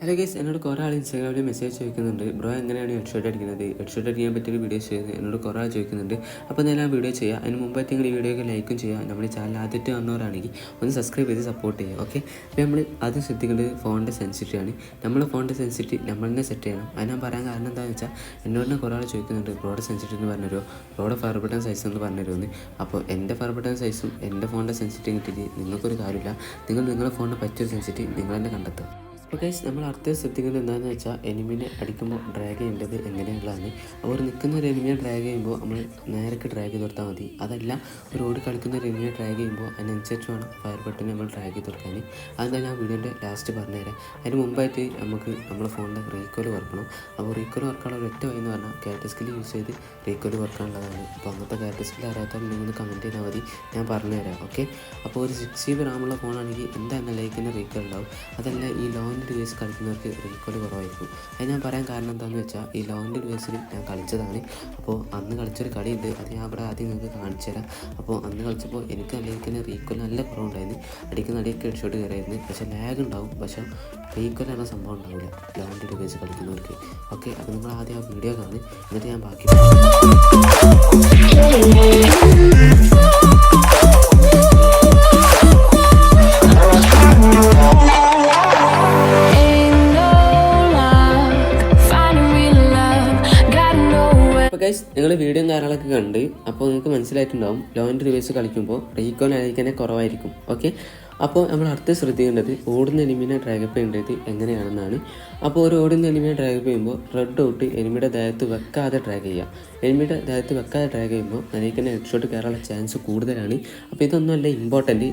Hello guys, എന്നോട് കുറേ ആൾ ഇൻസ്റ്റാഗ്രാമിൽ മെസ്സേജ് ചോദിക്കുന്നുണ്ട്, ബ്രോ എങ്ങനെയാണ് ഹെഡ്ഷോട്ട് അടിക്കുന്നത്, ഹെഡ്ഷോട്ട് അടിക്കാൻ പറ്റിയൊരു വീഡിയോ ചെയ്യുന്നത് എന്നോട് കുറേ ആൾ ചോദിക്കുന്നുണ്ട്. അപ്പോൾ ഞാൻ ആ വീഡിയോ ചെയ്യുക. അതിന് മുമ്പായിട്ട് നിങ്ങൾ ഈ വീഡിയോക്ക് ലൈക്കും ചെയ്യുക. നമ്മുടെ ചാനൽ ആദ്യമായിട്ട് വന്നവരാണെങ്കിൽ ഒന്ന് സബ്സ്ക്രൈബ് ചെയ്ത് സപ്പോർട്ട് ചെയ്യുക. ഓക്കെ, അപ്പോൾ നമ്മൾ ആദ്യം ശ്രദ്ധിക്കേണ്ടത് ഫോണിൻ്റെ സെൻസിറ്റിവിറ്റി ആണ്. നമ്മൾ ഫോണിൻ്റെ സെൻസിറ്റിവിറ്റി നമ്മൾ തന്നെ സെറ്റ് ചെയ്യണം. അത് ഞാൻ പറയാൻ കാരണം എന്താണെന്ന് വെച്ചാൽ എന്നോട് തന്നെ കുറേ ആൾ ചോദിക്കുന്നുണ്ട്, ബ്രോയുടെ സെൻസിറ്റിവിറ്റി എന്ന് പറഞ്ഞുതരുമോ, ബ്രോയുടെ ഫയർ ബട്ടൺ സൈസ് എന്ന് പറഞ്ഞുതരുമെന്ന്. അപ്പോൾ എൻ്റെ ഫയർ ബട്ടൺ സൈസും എൻ്റെ ഫോണിൻ്റെ സെൻസിറ്റിവിറ്റി കിട്ടിയിട്ട് നിങ്ങൾക്കൊരു കാര്യമില്ല. നിങ്ങളുടെ ഫോണിന് പറ്റിയൊരു സെൻസിറ്റിവിറ്റി നിങ്ങൾ തന്നെ കണ്ടെത്തുക. അപ്പോൾ ഗൈസ്, നമ്മൾ അടുത്ത ശ്രദ്ധിക്കുന്നത് എന്താണെന്ന് വെച്ചാൽ എനിമിനെ അടിക്കുമ്പോൾ ഡ്രാഗ് ചെയ്യേണ്ടത് എങ്ങനെയുള്ളതാണ്. അവർ നിൽക്കുന്ന ഒരു എനിമിനെ ഡ്രാഗ് ചെയ്യുമ്പോൾ നമ്മൾ നേരക്ക് ഡ്രാഗ് ചെയ്ത് കൊടുത്താൽ മതി. അതല്ല, ഒരു ഓടി കളിക്കുന്ന ഒരു എനിമിനെ ഡ്രാഗ് ചെയ്യുമ്പോൾ അതിനനുസരിച്ച് വേണം ഫയർ ബട്ടൺ നമ്മൾ ഡ്രാഗ് ചെയ്ത് കൊടുക്കാൻ. അതെന്താ ഞാൻ വീഡിയോൻ്റെ ലാസ്റ്റ് പറഞ്ഞുതരാം. അതിന് മുമ്പായിട്ട് നമുക്ക് നമ്മുടെ ഫോണിൻ്റെ റീകോൾ വർക്കണം. അപ്പോൾ റീകോൾ വർക്കാനുള്ള ഒറ്റ വഴി എന്ന് പറഞ്ഞാൽ ക്യാരക്ടർ സ്കിൽ യൂസ് ചെയ്ത് റീകോൾ വർക്കാനുള്ളതാണ്. അപ്പോൾ അങ്ങനത്തെ ക്യാരക്ടർ സ്കിൽ അറിയാത്തവർ നിങ്ങൾ കമൻറ്റ് ചെയ്താൽ മതി, ഞാൻ പറഞ്ഞുതരാം. ഓക്കെ, അപ്പോൾ ഒരു 6GB റാമുള്ള ഫോണാണെങ്കിൽ എന്തായാലും ലൈക്കിൻ്റെ റീകോൾ ഉണ്ടാവും. അതല്ല, ഈ ലോങ് ഡിവൈസ് കളിക്കുന്നവർക്ക് റീകോൾ കുറവായിരിക്കും. അത് ഞാൻ പറയാൻ കാരണം എന്താണെന്ന് വെച്ചാൽ ഈ ലോങ് ഡിവൈസിൽ ഞാൻ കളിച്ചതാണ്. അപ്പോൾ അന്ന് കളിച്ചൊരു കളിയുണ്ട്, അത് ഞാൻ ഇവിടെ ആദ്യം നിങ്ങൾക്ക് കാണിച്ചു തരാം. അപ്പോൾ അന്ന് കളിച്ചപ്പോൾ എനിക്ക് അല്ലെങ്കിൽ റീകോൾ നല്ല കുറവുണ്ടായിരുന്നു. അടിക്കുന്ന അടിയൊക്കെ ഹെഡ്ഷോട്ട് കയറിയായിരുന്നു. പക്ഷേ ലാഗ് ഉണ്ടാവും, പക്ഷേ റീകോൾ എന്ന സംഭവം ഉണ്ടാവില്ല ലോങ് ഡിവൈസ് കളിക്കുന്നവർക്ക്. ഓക്കെ, അപ്പോൾ നിങ്ങൾ ആദ്യം ആ വീഡിയോ കാണും, എന്നിട്ട് ഞാൻ ബാക്കി ഗൈസ്, നിങ്ങൾ വീഡിയോയും കാര്യങ്ങളൊക്കെ കണ്ട് അപ്പോൾ നിങ്ങൾക്ക് മനസ്സിലായിട്ടുണ്ടാവും ലോങ് റിവേഴ്സ് കളിക്കുമ്പോൾ റീകോൾ ആയിരിക്കും കുറവായിരിക്കും. ഓക്കെ, അപ്പോൾ നമ്മൾ അടുത്ത് ശ്രദ്ധിക്കേണ്ടത് ഓടുന്ന എനിമിനെ ഡ്രാഗപ്പ് ചെയ്യേണ്ടത് എങ്ങനെയാണെന്നാണ്. അപ്പോൾ ഒരു ഓടുന്ന എനിമിനെ ഡ്രാഗപ്പ് ചെയ്യുമ്പോൾ റെഡ് ഔട്ട് എനിമിയുടെ ദേഹത്ത് വെക്കാതെ ഡ്രാഗ് ചെയ്യുക. എനിമിയുടെ ദേഹത്ത് വെക്കാതെ ഡ്രാഗ് ചെയ്യുമ്പോൾ അതിലേക്ക് ഹെഡ്ഷോട്ട് കയറാനുള്ള ചാൻസ് കൂടുതലാണ്. അപ്പോൾ ഇതൊന്നുമല്ല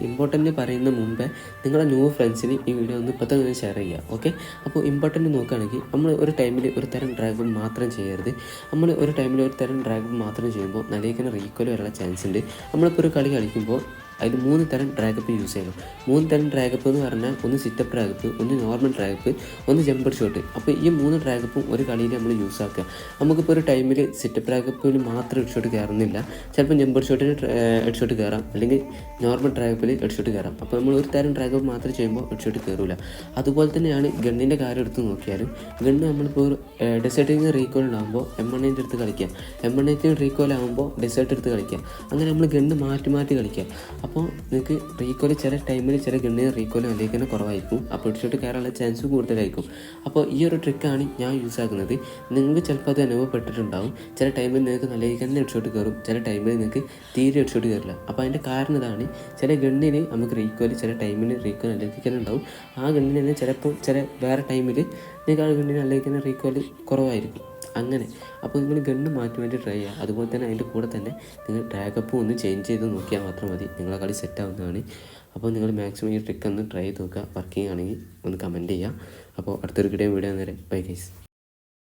ഇമ്പോർട്ടൻറ്റ് പറയുന്ന മുമ്പേ നിങ്ങളുടെ ന്യൂ ഫ്രണ്ട്സിന് ഈ വീഡിയോ ഒന്ന് ഇപ്പോൾ തന്നെ ഷെയർ ചെയ്യുക. ഓക്കെ, അപ്പോൾ ഇമ്പോർട്ടൻറ്റ് നോക്കുകയാണെങ്കിൽ നമ്മൾ ഒരു ടൈമിൽ ഒരു തരം ഡ്രാഗ് മാത്രം ചെയ്യരുത്. നമ്മൾ ഒരു ടൈമിൽ ഒരു തരം ഡ്രാഗ് മാത്രം ചെയ്യുമ്പോൾ അതിലേക്ക് റീകോൾ വരാനുള്ള ചാൻസ് ഉണ്ട്. നമ്മളിപ്പോൾ ഒരു കളി കളിക്കുമ്പോൾ അതിൽ 3 തരം ഡ്രാഗപ്പ് യൂസ് ചെയ്യണം. 3 തരം ഡ്രാഗപ്പ് എന്ന് പറഞ്ഞാൽ ഒന്ന് സിറ്റപ്പ് ഡ്രാഗപ്പ്, ഒന്ന് നോർമൽ ഡ്രാഗപ്പ്, ഒന്ന് ജമ്പർ ഷോട്ട്. അപ്പോൾ ഈ 3 ഡ്രാഗപ്പും ഒരു കളിയിൽ നമ്മൾ യൂസ് ആക്കുക. നമുക്കിപ്പോൾ ഒരു ടൈമിൽ സിറ്റപ്പ് ഡ്രാഗപ്പിൽ മാത്രം ഹെഡ്ഷോട്ട് കയറുന്നില്ല, ചിലപ്പോൾ ജമ്പർ ഷോട്ടിന് ഹെഡ്ഷോട്ട് കയറാം, അല്ലെങ്കിൽ നോർമൽ ഡ്രാഗപ്പിൽ ഹെഡ്ഷോട്ട് കയറാം. അപ്പോൾ നമ്മൾ ഒരു തരം ഡ്രാഗപ്പ് മാത്രം ചെയ്യുമ്പോൾ ഹെഡ്ഷോട്ട് കയറില്ല. അതുപോലെ തന്നെയാണ് ഗണ്ണിൻ്റെ കാര്യം എടുത്ത് നോക്കിയാലും ഗണ്ണ് നമ്മളിപ്പോൾ ഡെസേർട്ടിങ് റീകോൾ ഉണ്ടാകുമ്പോൾ M1 എടുത്ത് കളിക്കാം, M1 റീകോൾ ആകുമ്പോൾ ഡെസേർട്ട് എടുത്ത് കളിക്കാം. അങ്ങനെ നമ്മൾ ഗണ്ണ് മാറ്റി കളിക്കാം. അപ്പോൾ നിങ്ങൾക്ക് റീകോൾ ചില ടൈമിൽ ചില ഗണ്ണിന് റീകോൾ അല്ലെങ്കിൽ തന്നെ കുറവായിരിക്കും, അപ്പോൾ ഹെഡ്ഷോട്ട് കയറാനുള്ള ചാൻസ് കൂടുതലായിരിക്കും. അപ്പോൾ ഈ ഒരു ട്രിക്കാണ് ഞാൻ യൂസ് ആക്കുന്നത്. നിങ്ങൾക്ക് ചിലപ്പോൾ അത് അനുഭവപ്പെട്ടിട്ടുണ്ടാവും. ചില ടൈമിൽ നിങ്ങൾക്ക് നല്ല തന്നെ ഹെഡ്ഷോട്ട് കയറും, ചില ടൈമിൽ നിങ്ങൾക്ക് തീരെ ഹെഡ്ഷോട്ട് കയറില്ല. അപ്പോൾ അതിൻ്റെ കാരണം ഇതാണ്, ചില ഗണ്ണിന് നമുക്ക് റീകോൾ ചില ടൈമിൽ റീകോൾ അല്ലെങ്കിൽ തന്നെ ഉണ്ടാവും. ആ ഗണ്ണിന് തന്നെ ചിലപ്പോൾ വേറെ ടൈമിൽ നിങ്ങൾക്ക് ആ ഗണ്ണിന് അല്ലെങ്കിൽ തന്നെ റീകോൾ കുറവായിരിക്കും. അങ്ങനെ അപ്പോൾ നിങ്ങൾ ഗണ്ണ് മാറ്റി ട്രൈ ചെയ്യുക. അതുപോലെ തന്നെ അതിൻ്റെ കൂടെ തന്നെ നിങ്ങൾ ഡ്രാഗപ്പും ഒന്ന് ചേഞ്ച് ചെയ്ത് നോക്കിയാൽ മാത്രം മതി, നിങ്ങളെ കളി സെറ്റ് ആവുന്നതാണ്. അപ്പോൾ നിങ്ങൾ മാക്സിമം ഈ ട്രിക്ക് ഒന്ന് ട്രൈ ചെയ്ത് നോക്കുക. വർക്കിംഗ് ആണെങ്കിൽ ഒന്ന് കമൻറ്റ് ചെയ്യുക. അപ്പോൾ അടുത്തൊരു വീഡിയോ നേരെ ബൈ ഗൈസ്.